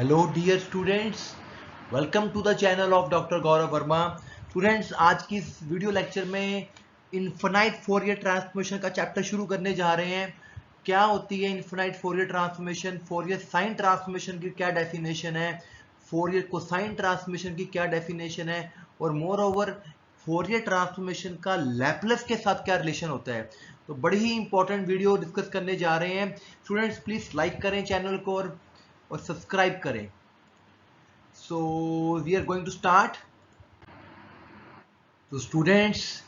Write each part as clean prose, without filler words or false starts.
Hello dear students, welcome to the channel of doctor Gaurav Verma. Students, आज की इस video lecture में इनफिनाइट फोरियर ट्रांसफॉर्मेशन का चैप्टर शुरू करने जा रहे हैं। क्या होती है infinite Fourier transformation, Fourier sine transformation की क्या डेफिनेशन है, फोरियर कोसाइन ट्रांसफॉर्मेशन की क्या डेफिनेशन है, और मोर ओवर फोरियर ट्रांसफॉर्मेशन का लैपलेस के साथ क्या रिलेशन होता है। तो बड़ी ही इंपॉर्टेंट वीडियो डिस्कस करने जा रहे हैं। स्टूडेंट्स, प्लीज लाइक करें चैनल को और सब्सक्राइब करें। So we are going to start. So students,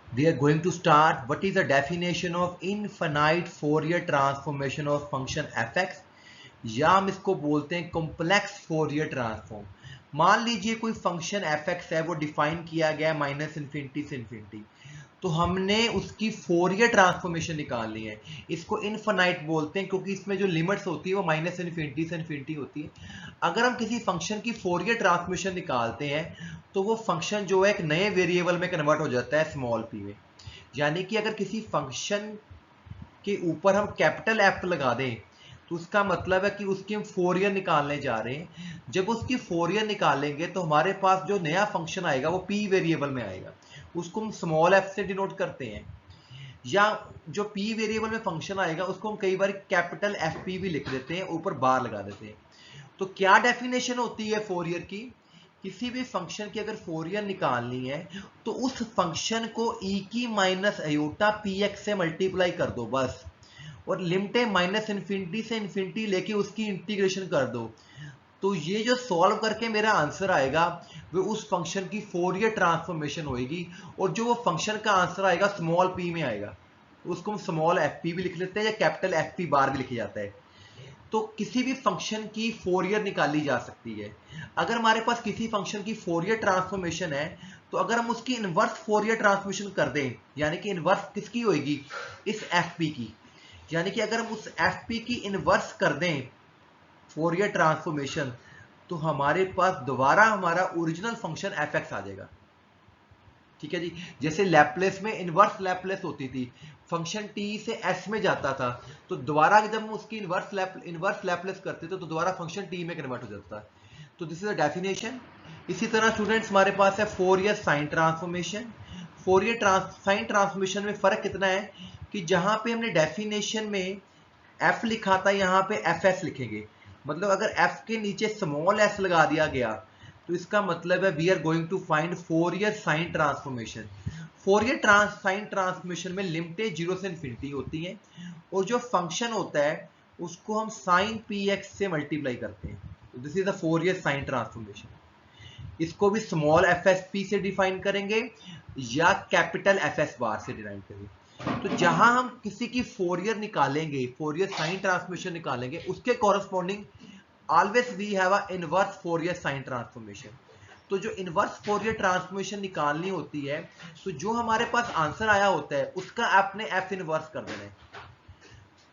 we are going to start. What is the definition of infinite Fourier transformation of function fx, या हम इसको बोलते हैं कॉम्प्लेक्स फोरियर ट्रांसफॉर्म। मान लीजिए कोई फंक्शन fx है, वो डिफाइन किया गया है माइनस इन्फिनिटी से इन्फिनिटी, तो हमने उसकी फोरियर ट्रांसफॉर्मेशन निकालनी है। इसको इनफिनाइट बोलते हैं क्योंकि इसमें जो लिमिट्स होती है वो माइनस इन्फिनिटी से इन्फिनिटी होती है। अगर हम किसी फंक्शन की फोरियर ट्रांसफॉर्मेशन निकालते हैं तो वो फंक्शन जो है एक नए वेरिएबल में कन्वर्ट हो जाता है स्मॉल p में। यानी कि अगर किसी फंक्शन के ऊपर हम कैपिटल F लगा दें तो उसका मतलब है कि उसकी हम फोरियर निकालने जा रहे हैं। जब उसकी फोरियर निकालेंगे तो हमारे पास जो नया फंक्शन आएगा वो p वेरिएबल में आएगा, उसको हम स्मॉल f से डिनोट करते हैं। या जो p वेरिएबल में फंक्शन आएगा उसको हम कई बार कैपिटल fp भी लिख देते हैं, ऊपर बार लगा देते हैं। तो क्या डेफिनेशन होती है फोरियर की? किसी भी फंक्शन की अगर फोरियर निकालनी है तो उस फंक्शन को e की माइनस अयोटा px से मल्टीप्लाई कर दो बस, और लिमिट माइनस इन्फिनिटी से इन्फिनिटी लेके उसकी इंटीग्रेशन कर दो। तो ये जो सॉल्व करके मेरा आंसर आएगा वो उस फंक्शन की फोरियर ट्रांसफॉर्मेशन होगी, और जो वो फंक्शन का आंसर आएगा स्मॉल p में आएगा। उसको हम स्मॉल fp भी लिख लेते हैं या कैपिटल fp बार भी लिखा जाता है। तो किसी भी फंक्शन की फोरियर निकाली जा सकती है। अगर हमारे पास किसी फंक्शन की फोरियर ट्रांसफॉर्मेशन है तो अगर हम उसकी इनवर्स फोरियर ट्रांसफॉर्मेशन कर दें, यानी कि इनवर्स किसकी होगी? इस fp की। यानी कि अगर हम उस fp की इनवर्स कर दें फोरियर ट्रांसफॉर्मेशन, तो हमारे पास दोबारा हमारा ओरिजिनल फंक्शन fx आ जाएगा। ठीक है जी। जैसे लैपलेस में इनवर्स लैपलेस होती थी, फंक्शन t से s में जाता था, तो दोबारा जब हम उसकी इनवर्स लैपलेस करते थे तो दोबारा फंक्शन t में कन्वर्ट हो जाता था। तो दिस इज द डेफिनेशन। इसी तरह स्टूडेंट्स हमारे पास है Fourier sine transformation. Fourier sine transformation में फर्क कितना है कि जहां पे हमने डेफिनेशन में f लिखा था, यहां पे fs लिखेंगे। मतलब अगर f के नीचे स्मॉल s लगा दिया गया तो इसका मतलब है we are going to find Fourier sine transformation. Fourier sine transformation में लिमिटें जीरो से इन्फिनिटी होती हैं, और जो फंक्शन होता है उसको हम साइन px से मल्टीप्लाई करते हैं। तो this is the Fourier sine transformation. इसको भी स्मॉल fsp से डिफाइन करेंगे या कैपिटल fs बार से डिफाइन करेंगे। तो जहां हम किसी की फोरियर निकालेंगे, फोरियर साइन ट्रांसफॉर्मेशन निकालेंगे, उसके corresponding always we have a inverse Fourier sine transformation. तो जो इनवर्स फोरियर ट्रांसफॉर्मेशन निकालनी होती है, तो जो हमारे पास आंसर आया होता है उसका आपने f इनवर्स कर देना है।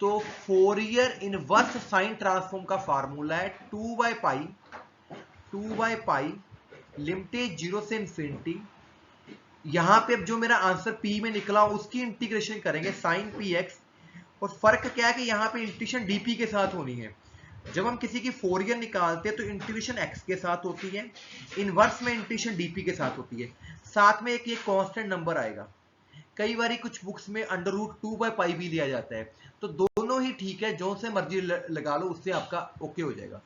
तो फोरियर इनवर्स साइन ट्रांसफॉर्म का फार्मूला है 2/पाई लिमिटेड जीरो से इंफिनिटी। यहां पे अब जो मेरा आंसर p में निकला उसकी इंटीग्रेशन करेंगे साइन px, और फर्क क्या है कि यहाँ पे इंटीग्रेशन dp के साथ होनी है। जब हम किसी की फोरियर निकालते हैं तो इंटीग्रेशन x के साथ होती है, इनवर्स में इंटीग्रेशन dp के साथ होती है, साथ में एक ये कांस्टेंट नंबर आएगा। कई बार कुछ बुक्स में अंडर रूट 2/पाई भी लिया जाता है, तो दोनों ही ठीक है, जो से मर्जी लगा लो, उससे आपका ओके हो जाएगा।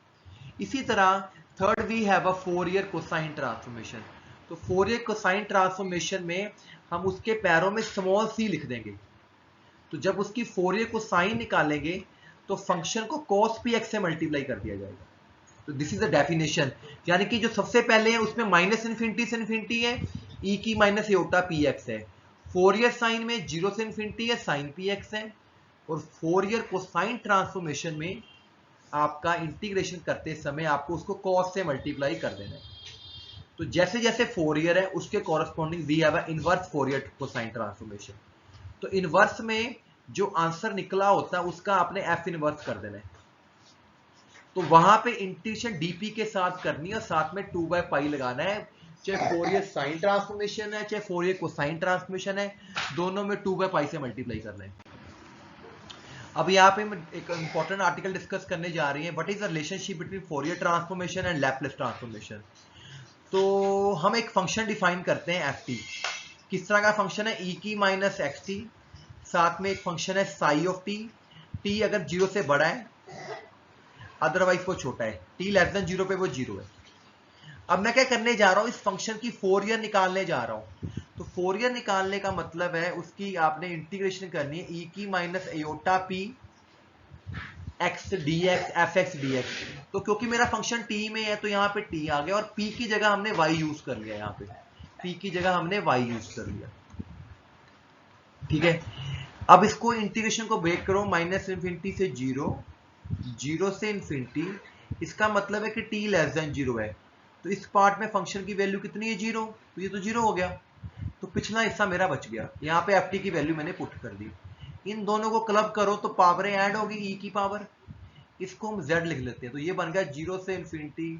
इसी तरह third we have a Fourier cosine transformation. तो फोरियर कोसाइन ट्रांसफॉर्मेशन में हम उसके पैरों में स्मॉल c लिख देंगे। तो जब उसकी फोरियर कोसाइन निकालेंगे तो फंक्शन को cos px से मल्टीप्लाई कर दिया जाएगा। तो दिस इज द डेफिनेशन। यानी कि जो सबसे पहले है उसमें माइनस इन्फिनिटी से इन्फिनिटी है, e की माइनस योटा px है। फोरियर साइन में जीरो से इन्फिनिटी है, साइन px है। और फोरियर कोसाइन ट्रांसफॉर्मेशन में आपका इंटीग्रेशन करते समय आपको उसको cos से मल्टीप्लाई कर देना है। तो जैसे जैसे फोरियर है उसके corresponding we have a inverse Fourier cosine transformation. तो इनवर्स में जो आंसर निकला होता है उसका आपने f इनवर्स कर देना है। तो वहां पे इंटीग्रेशन dp के साथ करनी है और साथ में 2/पाई लगाना है। चाहे फोरियर साइन ट्रांसफॉर्मेशन है चाहे फोरियर कोसाइन ट्रांसफॉर्मेशन है, दोनों में 2/पाई से मल्टीप्लाई करना है। अब यहाँ पे एक इंपॉर्टेंट आर्टिकल डिस्कस करने जा रही है, what is the relationship between Fourier transformation and Laplace transformation. तो हम एक फंक्शन डिफाइन करते हैं एफ टी। किस तरह का फंक्शन है, ई की माइनस एक्स टी, साथ में एक फंक्शन है साई ऑफ टी। टी अगर जीरो से बड़ा है, अदरवाइज वो छोटा है, टी लेस देन जीरो पे वो जीरो है। अब मैं क्या करने जा रहा हूं, इस फंक्शन की फोरियर निकालने जा रहा हूं। तो फोरियर निकालने का मतलब है उसकी आपने इंटीग्रेशन करनी है, ई की minus iota P x D x F x D x. तो क्योंकि मेरा फंक्शन टी में है तो यहाँ पे टी आ गया, और पी की जगह हमने वाई यूज कर लिया, यहाँ पे पी की जगह हमने वाई यूज कर लिया। ठीक है, अब इसको इंटीग्रेशन को ब्रेक करो, माइनस इन्फिनिटी से जीरो, जीरो से इन्फिनिटी। इसका मतलब है कि टी लेस देन जीरो है, तो इस पार्ट में फंक्शन की वैल्यू कितनी है, जीरो, तो ये तो जीरो हो गया। तो पिछला हिस्सा मेरा बच गया, यहाँ पे एफ टी की वैल्यू मैंने पुट कर दी। इन दोनों को क्लब करो तो पावरें ऐड होगी, ई की पावर, इसको हम z लिख लेते हैं, तो ये बन गया जीरो से इन्फिनिटी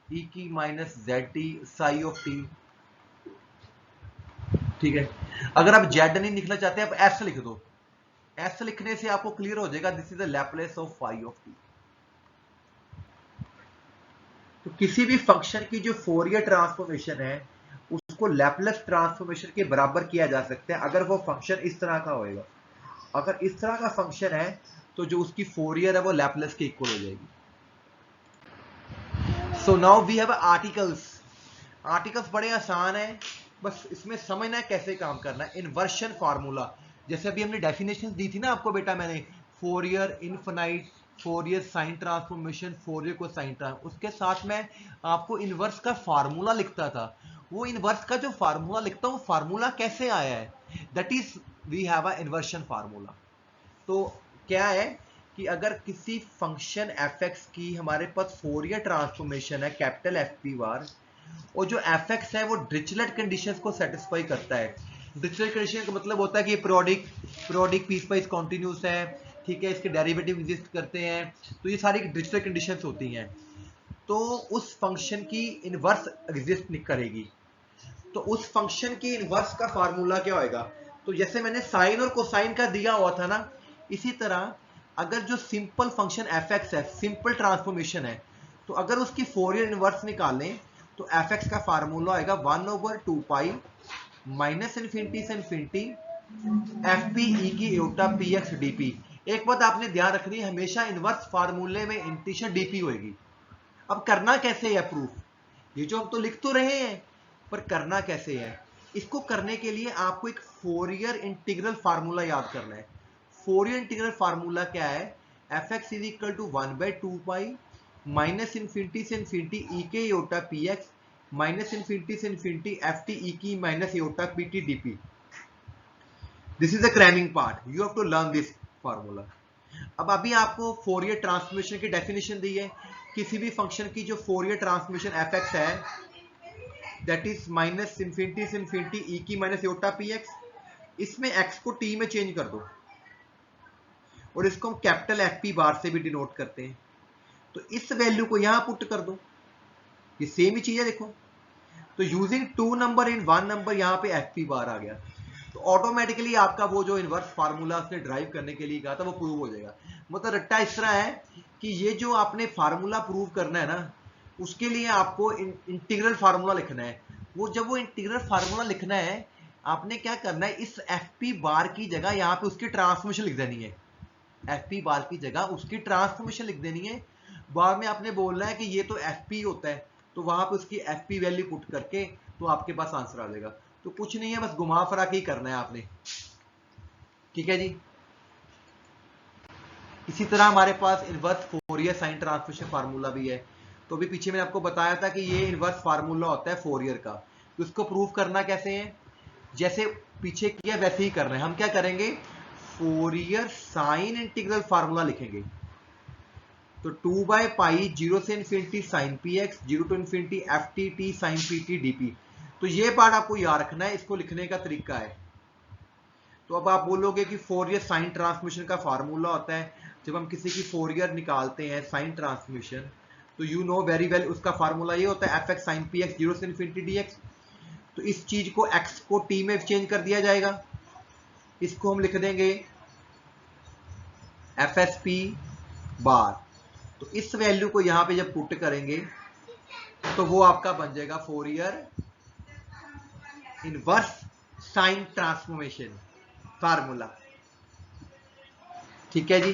ई की minus Z T sigh of T. ठीक है, अगर आप z नहीं लिखना चाहते आप s लिख दो, s लिखने से आपको क्लियर हो जाएगा this is the Laplace of phi of T. तो किसी भी फंक्शन की जो फोरियर ट्रांसफॉर्मेशन है उसको लैपलेस ट्रांसफॉर्मेशन के बराबर किया जा सकता है अगर वो फंक्शन इस तरह का होएगा। अगर इस तरह का फंक्शन है तो जो उसकी फोरियर है वो लैपलेस के इक्वल हो जाएगी। So now we have articles. Articles बड़े आसान है, बस इसमें समझना है कैसे काम करना है। इन्वर्शन फार्मूला, जैसे अभी हमने डेफिनेशन दी थी ना आपको बेटा, मैंने Fourier infinite, Fourier sine transformation, Fourier को साइन ट्रांस, उसके साथ में आपको इनवर्स का फार्मूला लिखता था। वो इनवर्स का जो फार्मूला लिखता हूँ, फार्मूला कैसे आया है, that is we have a inversion formula. तो क्या है कि अगर किसी फंक्शन एफ एक्स की हमारे पास फोरियर ट्रांसफॉर्मेशन है कैपिटल एफ पी बार, और जो एफ एक्स है वो डिरिचलेट कंडीशंस को सेटिस्फाई करता है। डिरिचलेट कंडीशन का मतलब होता है कि ये पीरियोडिक पीस वाइज कॉन्टिन्यूस है, ठीक है, इसके डेरिवेटिव एग्जिस्ट करते हैं, तो ये सारी डिरिचलेट कंडीशंस होती हैं। तो उस फंक्शन की इनवर्स एग्जिस्ट नहीं करेगी, तो उस फंक्शन की इनवर्स का फार्मूला क्या होएगा। तो जैसे मैंने साइन और कोसाइन का दिया हुआ था ना, इसी तरह अगर जो सिंपल फंक्शन एफ एक्स है, सिंपल ट्रांसफॉर्मेशन है, तो अगर उसकी फोरियर इनवर्स निकालें तो एफ एक्स का फार्मूला आएगा 1/2 माइनस इन्फिनिटी से इन्फिनिटी एफ पी ई की aorta P x D P. एक बात आपने ध्यान रखनी है, हमेशा इनवर्स फार्मूले में इंटीजर डीपी होगी। अब करना कैसे है प्रूफ, ये जो हम तो लिख तो रहे हैं, पर करना कैसे है, इसको करने के लिए आपको एक फोरियर इंटीग्रल फार्मूला याद करना है। फोरियर इंटीग्रल फार्मूला क्या है, F X is equal to 1/2 minus infinity से इन्फिनिटी ई के iota P X minus infinity से इन्फिनिटी एफ टी ई की minus iota P T D P. This is the cramming part, you have to learn this formula. अब अभी आपको Fourier transformation की definition दी है, किसी भी फंक्शन की जो फोरियर ट्रांसफॉर्मेशन एफ एक्स है दैट इज माइनस इन्फिनिटी से इन्फिनिटी ई की माइनस एयोटा पी एक्स, इसमें एक्स को टी में चेंज कर दो और इसको हम कैपिटल एफ पी बार से भी डिनोट करते हैं। तो इस वैल्यू को यहां पुट कर दो, ये सेम ही चीज है देखो। तो यूजिंग 2 नंबर इन 1 नंबर यहाँ पे एफ पी बार आ गया, तो ऑटोमेटिकली आपका वो जो इनवर्स फार्मूला उसने ड्राइव करने के लिए कहा था वो प्रूव हो जाएगा। मतलब रट्टा इस तरह है कि ये जो आपने फार्मूला प्रूव करना है ना, उसके लिए आपको इंटीग्रल फार्मूला लिखना है। वो जब वो इंटीग्रल फार्मूला लिखना है, आपने क्या करना है, इस एफ पी बार की जगह यहाँ पे उसकी ट्रांसफॉर्मेशन लिख देनी है। एफ पी बार की जगह उसकी ट्रांसफॉर्मेशन लिख देनी है। बार में आपने बोलना है कि ये तो एफ पी होता है, तो वहां पे उसकी एफ पी वैल्यू पुट करके तो आपके पास आंसर आ जाएगा। तो कुछ नहीं है, बस घुमा फिरा के ही करना है आपने। ठीक है जी। इसी तरह हमारे पास inverse Fourier sine transformation formula भी है। तो अभी पीछे मैंने आपको बताया था कि ये इनवर्स फार्मूला होता है फोरियर का। तो इसको प्रूव करना कैसे है, जैसे पीछे किया वैसे ही करना है। हम क्या करेंगे, फोरियर साइन इंटीग्रल फार्मूला लिखेंगे। तो 2/पाई 0 से infinity sine P X 0 to infinity F T T sine P T D P. तो ये पार्ट आपको याद रखना है, इसको लिखने का तरीका है। तो अब आप बोलोगे कि फोरियर साइन ट्रांसमिशन का फार्मूला होता है, जब हम किसी की फोरियर निकालते हैं साइन ट्रांसमिशन, तो यू नो वेरी वेल उसका फार्मूला ये होता है F X sine P X 0 से इन्फिनिटी डी एक्स। तो इस चीज को एक्स को टी में चेंज कर दिया जाएगा, इसको हम लिख देंगे एफ एस पी बार। तो इस वैल्यू को यहां पे जब पुट करेंगे तो वो आपका बन जाएगा Fourier inverse sine transformation formula. ठीक है जी।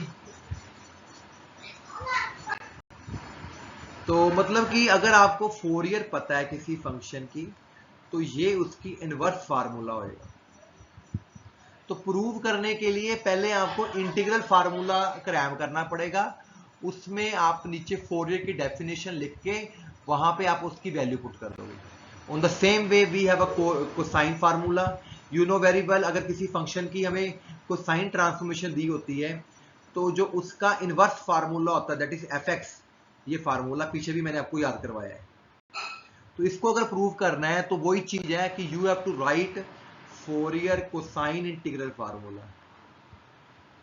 तो मतलब कि अगर आपको फोरियर पता है किसी फंक्शन की तो ये उसकी इनवर्स फार्मूला होएगा। तो प्रूव करने के लिए पहले आपको इंटीग्रल फार्मूला क्रैम करना पड़ेगा, उसमें आप नीचे फोरियर की डेफिनेशन लिख के वहां पे आप उसकी वैल्यू पुट कर दोगे। On the same way we have a cosine formula. You know very well, अगर किसी फंक्शन की हमें कोसाइन ट्रांसफॉर्मेशन दी होती है तो जो उसका इनवर्स फार्मूला होता है दैट इज एफ एक्स, ये फार्मूला पीछे भी मैंने आपको याद करवाया है। तो इसको अगर प्रूव करना है तो वही चीज है कि you have to write Fourier cosine integral formula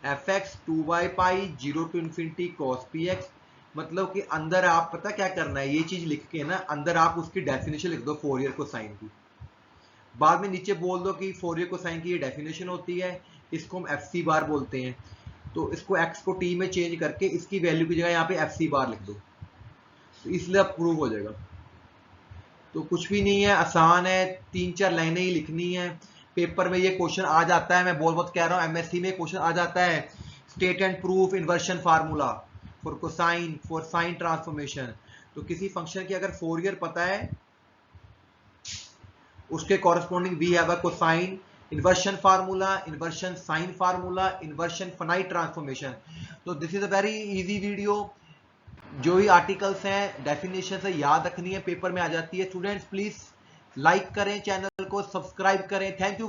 F X 2/पाई 0 to infinity cos px। मतलब कि अंदर आप पता क्या करना है, ये चीज लिख के ना अंदर आप उसकी डेफिनेशन लिख दो फोरियर कोसाइन की, बाद में नीचे बोल दो कि फोरियर कोसाइन की ये डेफिनेशन होती है, इसको हम एफ सी बार बोलते हैं। तो इसको एक्स को टी में चेंज करके इसकी वैल्यू की जगह यहाँ पे एफ सी बार लिख दो, तो इसलिए अब प्रूव हो जाएगा। तो कुछ भी नहीं है, आसान है, 3-4 लाइनें ही लिखनी है। पेपर में ये क्वेश्चन आ जाता है, मैं बहुत कह रहा हूँ, एमएससी में क्वेश्चन आ जाता है, state and proof inversion formula for cosine for sine transformation. तो किसी फंक्शन की अगर फोरियर पता है उसके corresponding we have a cosine inversion formula, inversion sine formula, inversion finite transformation. तो this is a very easy video. जो ही आर्टिकल्स हैं डेफिनेशन से याद रखनी है, पेपर में आ जाती है। स्टूडेंट्स प्लीज लाइक करें, चैनल को सब्सक्राइब करें। Thank you.